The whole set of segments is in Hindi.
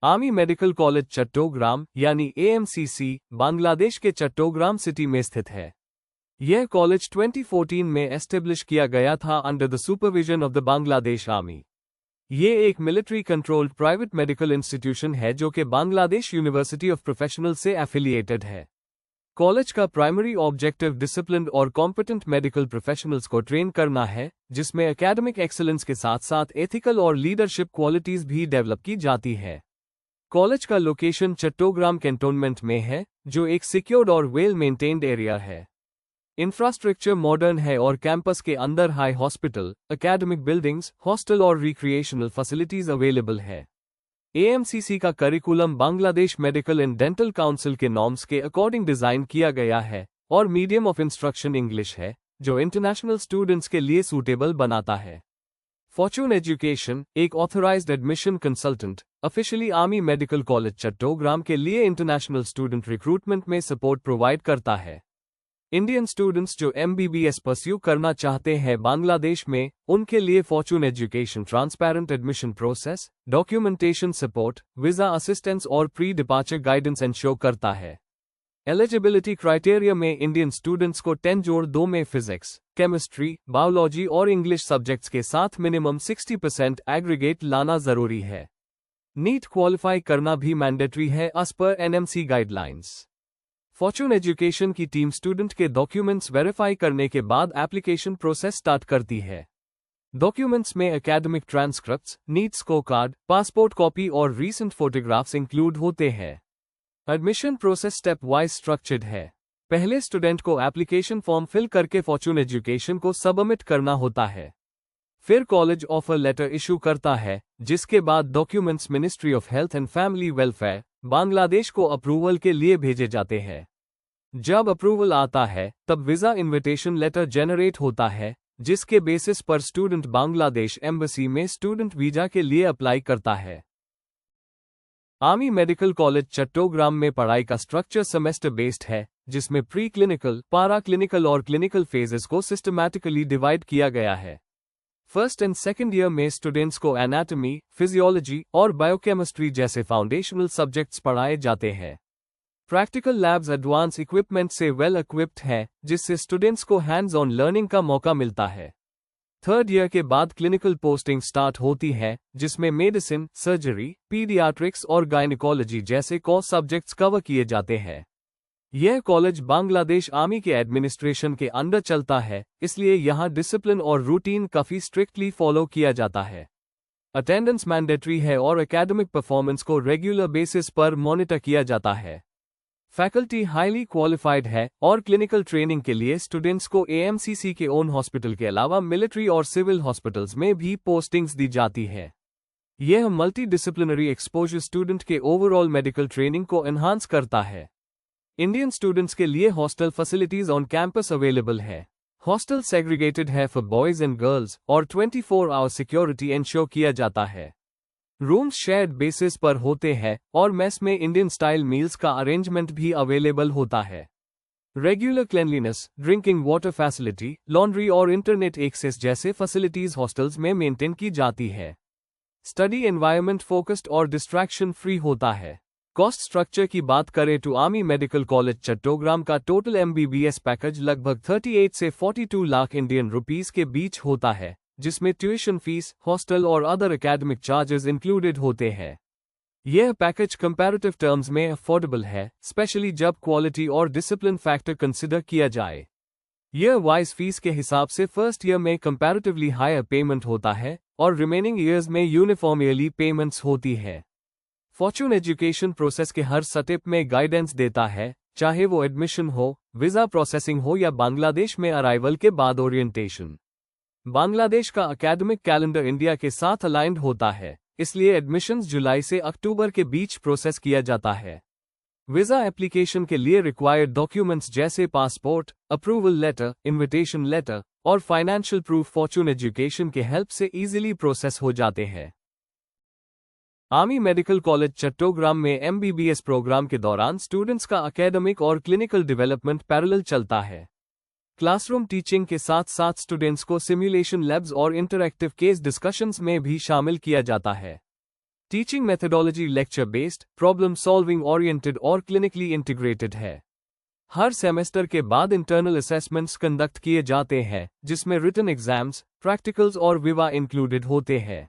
आर्मी मेडिकल कॉलेज चट्टोग्राम यानी AMCC बांग्लादेश के चट्टोग्राम सिटी में स्थित है। यह कॉलेज 2014 में एस्टेब्लिश किया गया था under the supervision of the Bangladesh army. ये एक military controlled private medical institution है जो कि बांग्लादेश यूनिवर्सिटी ऑफ प्रोफेशनल से एफिलिएटेड है। कॉलेज का प्राइमरी ऑब्जेक्टिव डिसिप्लिन्ड और कॉम्पिटेंट मेडिकल प्रोफेशनल्स को ट्रेन करना है, जिसमें एकेडमिक एक्सीलेंस के साथ साथ एथिकल और लीडरशिप क्वालिटीज भी डेवलप की जाती है। कॉलेज का लोकेशन चट्टोग्राम कैंटोनमेंट में है, जो एक सिक्योर्ड और वेल मेंटेन्ड एरिया है। इंफ्रास्ट्रक्चर मॉडर्न है और कैंपस के अंदर high hospital, academic buildings, hostel और रिक्रिएशनल फैसिलिटीज अवेलेबल है। AMCC का curriculum Bangladesh medical and dental council के नॉर्म्स के अकॉर्डिंग डिजाइन किया गया है और मीडियम ऑफ इंस्ट्रक्शन इंग्लिश है, जो इंटरनेशनल स्टूडेंट्स के लिए सूटेबल बनाता है। फॉर्चून एजुकेशन, एक authorised admission consultant, officially army medical college Chattogram के लिए इंटरनेशनल स्टूडेंट रिक्रूटमेंट में सपोर्ट प्रोवाइड करता है। इंडियन स्टूडेंट्स जो MBBS परस्यू करना चाहते हैं बांग्लादेश में, उनके लिए Fortune education transparent admission process, documentation support, visa assistance और प्री डिपार्चर गाइडेंस एंश्योर करता है। एलिजिबिलिटी क्राइटेरिया में इंडियन स्टूडेंट्स को 10/2 में फिजिक्स, केमिस्ट्री, बायोलॉजी और इंग्लिश सब्जेक्ट्स के साथ मिनिमम 60% एग्रीगेट लाना जरूरी है। नीट क्वालिफाई करना भी मैंडेटरी है as per NMC guidelines. Fortune Education की टीम स्टूडेंट के डॉक्यूमेंट्स वेरीफाई करने के बाद एप्लीकेशन प्रोसेस स्टार्ट करती है। डॉक्यूमेंट्स में academic transcripts, NEET score card, passport copy और रीसेंट फोटोग्राफ्स इंक्लूड होते हैं। Admission process step wise structured है। पहले स्टूडेंट को एप्लीकेशन फॉर्म फिल करके फॉर्चून एजुकेशन को सबमिट करना होता है। फिर कॉलेज ऑफर लेटर इशू करता है, जिसके बाद documents ministry of health and family welfare Bangladesh को अप्रूवल के लिए भेजे जाते हैं। जब अप्रूवल आता है, तब वीजा इनविटेशन लेटर जनरेट होता है, जिसके बेसिस पर स्टूडेंट बांग्लादेश एम्बेसी में स्टूडेंट वीजा के लिए अप्लाई करता है। आर्मी मेडिकल कॉलेज चट्टोग्राम में पढ़ाई का स्ट्रक्चर सेमेस्टर बेस्ड है, जिसमें प्री क्लिनिकल, पारा क्लिनिकल और क्लिनिकल फेजेस को सिस्टमैटिकली डिवाइड किया गया है। फर्स्ट एंड सेकेंड ईयर में स्टूडेंट्स को एनाटॉमी, फिजियोलॉजी और बायोकेमिस्ट्री जैसे फाउंडेशनल सब्जेक्ट्स पढ़ाए जाते हैं। प्रैक्टिकल लैब्स एडवांस इक्विपमेंट से वेल इक्विप्ड है, जिससे स्टूडेंट्स को हैंड्स ऑन लर्निंग का मौका मिलता है। थर्ड ईयर के बाद क्लिनिकल पोस्टिंग स्टार्ट होती है, जिसमें मेडिसिन, सर्जरी, पीडियाट्रिक्स और गायनिकोलॉजी जैसे कोर सब्जेक्ट्स कवर किए जाते हैं। यह कॉलेज बांग्लादेश आर्मी के एडमिनिस्ट्रेशन के अंडर चलता है, इसलिए यहाँ डिसिप्लिन और रूटीन काफी स्ट्रिक्टली फॉलो किया जाता है। अटेंडेंस मैंडेटरी है और एकेडमिक परफॉर्मेंस को रेगुलर बेसिस पर मॉनिटर किया जाता है। फैकल्टी हाईली क्वालिफाइड है और क्लिनिकल ट्रेनिंग के लिए स्टूडेंट्स को AMCC के ओन हॉस्पिटल के अलावा मिलिट्री और सिविल हॉस्पिटल्स में भी पोस्टिंग्स दी जाती है। यह मल्टी डिसिप्लिनरी एक्सपोजर स्टूडेंट के ओवरऑल मेडिकल ट्रेनिंग को एनहांस करता है। इंडियन स्टूडेंट्स के लिए hostel facilities on campus available है। हॉस्टल सेग्रीगेटेड है फॉर बॉयज एंड गर्ल्स और 24 आवर सिक्योरिटी इंश्योर किया जाता है। रूम्स शेयर्ड बेसिस पर होते हैं और मेस में इंडियन स्टाइल मील्स का अरेंजमेंट भी अवेलेबल होता है। Regular cleanliness, drinking water facility, laundry और इंटरनेट एक्सेस जैसे फैसिलिटीज हॉस्टल्स में मेंटेन की जाती है। स्टडी एनवायरनमेंट फोकस्ड और डिस्ट्रैक्शन फ्री होता है। कॉस्ट स्ट्रक्चर की बात करें तो आर्मी मेडिकल कॉलेज चट्टोग्राम का टोटल MBBS पैकेज लगभग 38 से 42 लाख इंडियन रुपीस के बीच होता है, जिसमें ट्यूशन फीस, हॉस्टल और अदर एकेडमिक चार्जेस इंक्लूडेड होते हैं। यह पैकेज कंपैरेटिव टर्म्स में अफोर्डेबल है, स्पेशली जब क्वालिटी और डिसिप्लिन फैक्टर कंसिडर किया जाए। ईयर वाइज फीस के हिसाब से फर्स्ट ईयर में कंपैरेटिवली हायर पेमेंट होता है और रिमेनिंग ईयर्स में यूनिफॉर्म ईयरली पेमेंट्स होती है। फॉर्चून एजुकेशन प्रोसेस के हर स्टेप में गाइडेंस देता है, चाहे वो एडमिशन हो, वीजा प्रोसेसिंग हो या बांग्लादेश में अराइवल के बाद ओरिएंटेशन। बांग्लादेश का एकेडमिक कैलेंडर इंडिया के साथ अलाइंड होता है, इसलिए एडमिशंस जुलाई से अक्टूबर के बीच प्रोसेस किया जाता है। वीजा एप्लीकेशन के लिए रिक्वायर्ड डॉक्यूमेंट्स जैसे passport, approval letter, invitation letter और फाइनेंशियल प्रूफ फॉर्चून एजुकेशन के हेल्प से इजीली प्रोसेस हो जाते हैं। आर्मी मेडिकल कॉलेज चट्टोग्राम में MBBS प्रोग्राम के दौरान स्टूडेंट्स का एकेडमिक और क्लिनिकल डेवलपमेंट पैरेलल चलता है। क्लासरूम टीचिंग के साथ साथ स्टूडेंट्स को सिमुलेशन लैब्स और इंटरैक्टिव केस डिस्कशंस में भी शामिल किया जाता है। Teaching methodology lecture based, problem solving oriented और क्लिनिकली इंटीग्रेटेड है। हर सेमेस्टर के बाद इंटरनल असेसमेंट्स कंडक्ट किए जाते हैं, जिसमें रिटन एग्जाम्स, प्रैक्टिकल्स और विवा इंक्लूडेड होते हैं।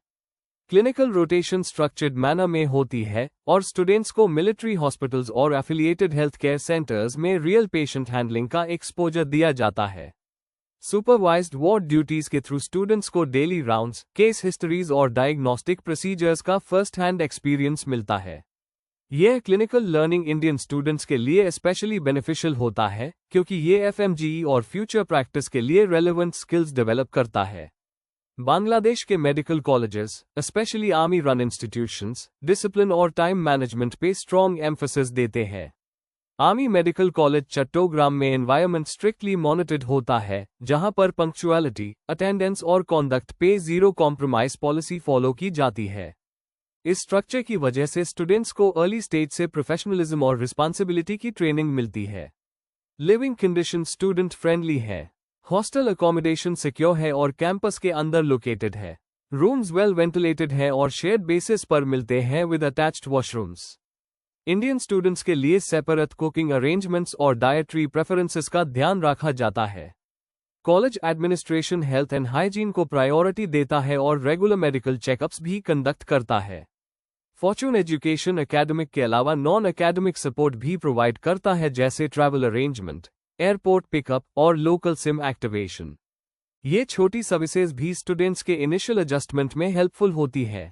क्लिनिकल रोटेशन स्ट्रक्चर्ड मैनर में होती है और स्टूडेंट्स को मिलिट्री हॉस्पिटल्स और एफिलिएटेड हेल्थ केयर सेंटर्स में रियल पेशेंट हैंडलिंग का एक्सपोजर दिया जाता है। सुपरवाइज्ड वार्ड ड्यूटीज के थ्रू स्टूडेंट्स को डेली राउंड्स, केस हिस्ट्रीज और डायग्नोस्टिक प्रोसीजर्स का फर्स्ट हैंड एक्सपीरियंस मिलता है। यह क्लिनिकल लर्निंग इंडियन स्टूडेंट्स के लिए स्पेशली बेनिफिशियल होता है क्योंकि ये एफएमजीई और फ्यूचर प्रैक्टिस के लिए रेलेवेंट स्किल्स डेवलप करता है। बांग्लादेश के medical colleges, specially army run institutions, discipline और टाइम मैनेजमेंट पे स्ट्रॉन्ग एम्फेसिस देते हैं। आर्मी मेडिकल कॉलेज चट्टोग्राम में एनवायरनमेंट स्ट्रिक्टली मॉनिटर्ड होता है, जहां पर पंक्चुअलिटी, अटेंडेंस और कॉन्डक्ट पे जीरो कॉम्प्रोमाइज पॉलिसी फॉलो की जाती है। इस स्ट्रक्चर की वजह से स्टूडेंट्स को अर्ली स्टेज से प्रोफेशनलिज्म और रिस्पॉन्सिबिलिटी की ट्रेनिंग मिलती है। लिविंग कंडीशन स्टूडेंट फ्रेंडली है। हॉस्टल अकोमोडेशन सिक्योर है और कैंपस के अंदर लोकेटेड है। रूम्स वेल वेंटिलेटेड हैं और शेयर्ड बेसिस पर मिलते हैं with attached washrooms. Indian students के लिए सेपरेट कुकिंग अरेंजमेंट्स और डाइटरी प्रेफरेंसेस का ध्यान रखा जाता है। College administration health and hygiene को प्रायोरिटी देता है और रेगुलर मेडिकल चेकअप्स भी कंडक्ट करता है। फॉर्चून एजुकेशन एकेडमिक के अलावा नॉन एकेडमिक सपोर्ट भी प्रोवाइड करता है, जैसे ट्रैवल अरेंजमेंट, एयरपोर्ट पिकअप और लोकल सिम एक्टिवेशन। ये छोटी सर्विसेज भी स्टूडेंट्स के इनिशियल एडजस्टमेंट में हेल्पफुल होती है।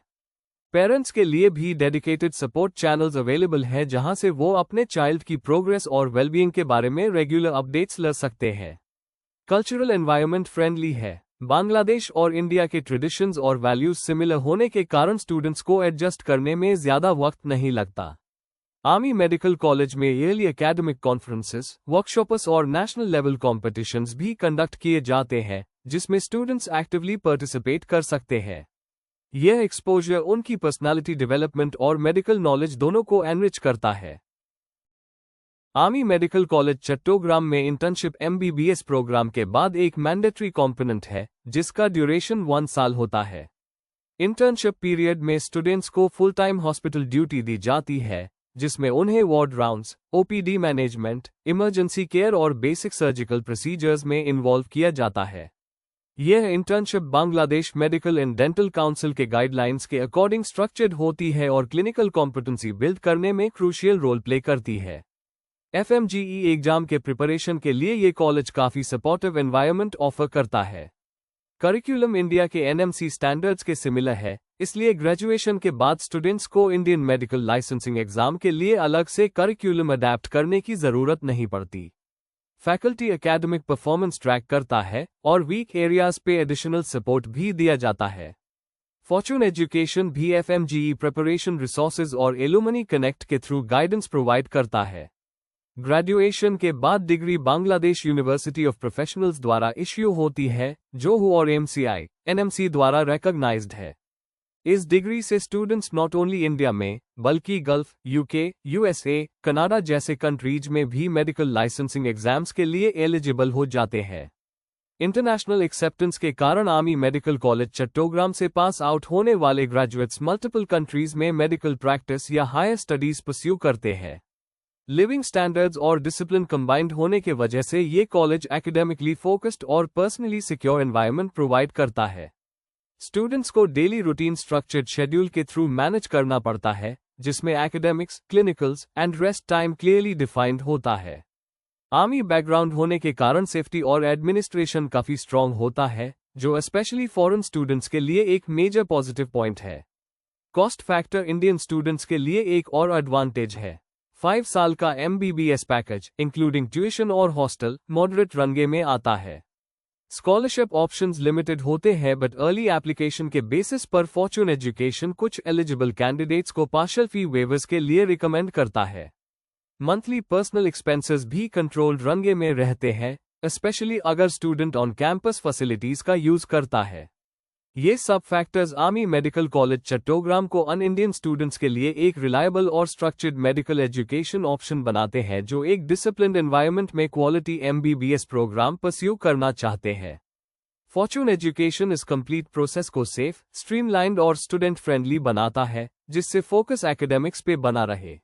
पेरेंट्स के लिए भी डेडिकेटेड सपोर्ट चैनल्स अवेलेबल हैं, जहां से वो अपने चाइल्ड की प्रोग्रेस और वेलबीइंग के बारे में रेगुलर अपडेट्स ले सकते हैं। कल्चरल एनवायरनमेंट फ्रेंडली है। बांग्लादेश और इंडिया के ट्रेडिशंस और वैल्यूज सिमिलर होने के कारण स्टूडेंट्स को एडजस्ट करने में ज्यादा वक्त नहीं लगता। आर्मी मेडिकल कॉलेज में ईयरली एकेडमिक कॉन्फ्रेंसेस, वर्कशॉप्स और नेशनल लेवल कॉम्पिटिशन्स भी कंडक्ट किए जाते हैं, जिसमें स्टूडेंट्स एक्टिवली पार्टिसिपेट कर सकते हैं। यह एक्सपोजर उनकी पर्सनालिटी डेवलपमेंट और मेडिकल नॉलेज दोनों को एनरिच करता है। आर्मी मेडिकल कॉलेज चट्टोग्राम में इंटर्नशिप एमबीबीएस प्रोग्राम के बाद एक मैंडेटरी कॉम्पोनेंट है, जिसका ड्यूरेशन 1 साल होता है। इंटर्नशिप पीरियड में स्टूडेंट्स को फुल टाइम हॉस्पिटल ड्यूटी दी जाती है, जिसमें उन्हें ward rounds, OPD management, emergency care और बेसिक सर्जिकल प्रोसीजर्स में इन्वॉल्व किया जाता है। यह internship Bangladesh medical and dental council के गाइडलाइंस के अकॉर्डिंग स्ट्रक्चर्ड होती है और क्लिनिकल कॉम्पिटेंसी बिल्ड करने में क्रूशियल रोल प्ले करती है। एफएमजीई एग्जाम के प्रिपरेशन के लिए ये कॉलेज काफी सपोर्टिव एनवायरनमेंट ऑफर करता है। करिकुलम इंडिया के एनएमसी स्टैंडर्ड्स के सिमिलर है, इसलिए ग्रेजुएशन के बाद स्टूडेंट्स को इंडियन मेडिकल लाइसेंसिंग एग्जाम के लिए अलग से करिकुलम अडैप्ट करने की जरूरत नहीं पड़ती। फैकल्टी एकेडमिक परफॉर्मेंस ट्रैक करता है और वीक एरियाज पे एडिशनल सपोर्ट भी दिया जाता है। फॉर्चून एजुकेशन भी एफएमजीई प्रिपरेशन रिसोर्सेज और एलुमनी कनेक्ट के थ्रू गाइडेंस प्रोवाइड करता है। ग्रेजुएशन के बाद degree Bangladesh university of professionals द्वारा इश्यू होती है, जो और एमसीआई, एनएमसी द्वारा रिकॉग्नाइज्ड है। इस डिग्री से स्टूडेंट्स नॉट ओनली इंडिया में, बल्कि गल्फ, यूके, यूएसए, कनाडा जैसे कंट्रीज में भी मेडिकल लाइसेंसिंग एग्जाम्स के लिए एलिजिबल हो जाते हैं। इंटरनेशनल एक्सेप्टेंस के कारण आर्मी मेडिकल कॉलेज चट्टोग्राम से पास आउट होने वाले ग्रेजुएट्स मल्टीपल कंट्रीज में मेडिकल प्रैक्टिस या हायर स्टडीज परस्यू करते हैं। लिविंग स्टैंडर्ड्स और डिसिप्लिन कंबाइंड होने के वजह से ये कॉलेज एकेडमिकली फोकस्ड और पर्सनली सिक्योर एनवायरनमेंट प्रोवाइड करता है। स्टूडेंट्स को डेली रूटीन स्ट्रक्चर्ड शेड्यूल के थ्रू मैनेज करना पड़ता है, जिसमें academics, clinicals and rest time clearly defined होता है। आर्मी बैकग्राउंड होने के कारण सेफ्टी और एडमिनिस्ट्रेशन काफी स्ट्रांग होता है, जो स्पेशली फॉरेन स्टूडेंट्स के लिए एक मेजर पॉजिटिव पॉइंट है। कॉस्ट फैक्टर इंडियन स्टूडेंट्स के लिए एक और एडवांटेज है। 5 साल का एमबीबीएस पैकेज इंक्लूडिंग ट्यूशन और हॉस्टल मॉडरेट रंगे में आता है। स्कॉलरशिप ऑप्शंस लिमिटेड होते हैं, बट अर्ली एप्लीकेशन के बेसिस पर फॉर्चून एजुकेशन कुछ एलिजिबल कैंडिडेट्स को पार्शियल फी वेवर्स के लिए रिकमेंड करता है। मंथली पर्सनल एक्सपेंसेस भी कंट्रोल्ड रंगे में रहते हैं, स्पेशली अगर स्टूडेंट ऑन कैंपस फैसिलिटीज का यूज करता है। ये सब factors army medical college Chattogram को अन इंडियन स्टूडेंट्स के लिए एक रिलायबल और स्ट्रक्चर्ड मेडिकल एजुकेशन ऑप्शन बनाते हैं, जो एक डिसिप्लिन्ड एनवायरनमेंट में क्वालिटी एमबीबीएस प्रोग्राम परस्यू करना चाहते हैं। फॉर्चून एजुकेशन इस कंप्लीट प्रोसेस को सेफ, स्ट्रीमलाइंड और स्टूडेंट फ्रेंडली बनाता है, जिससे फोकस एकेडमिक्स पे बना रहे।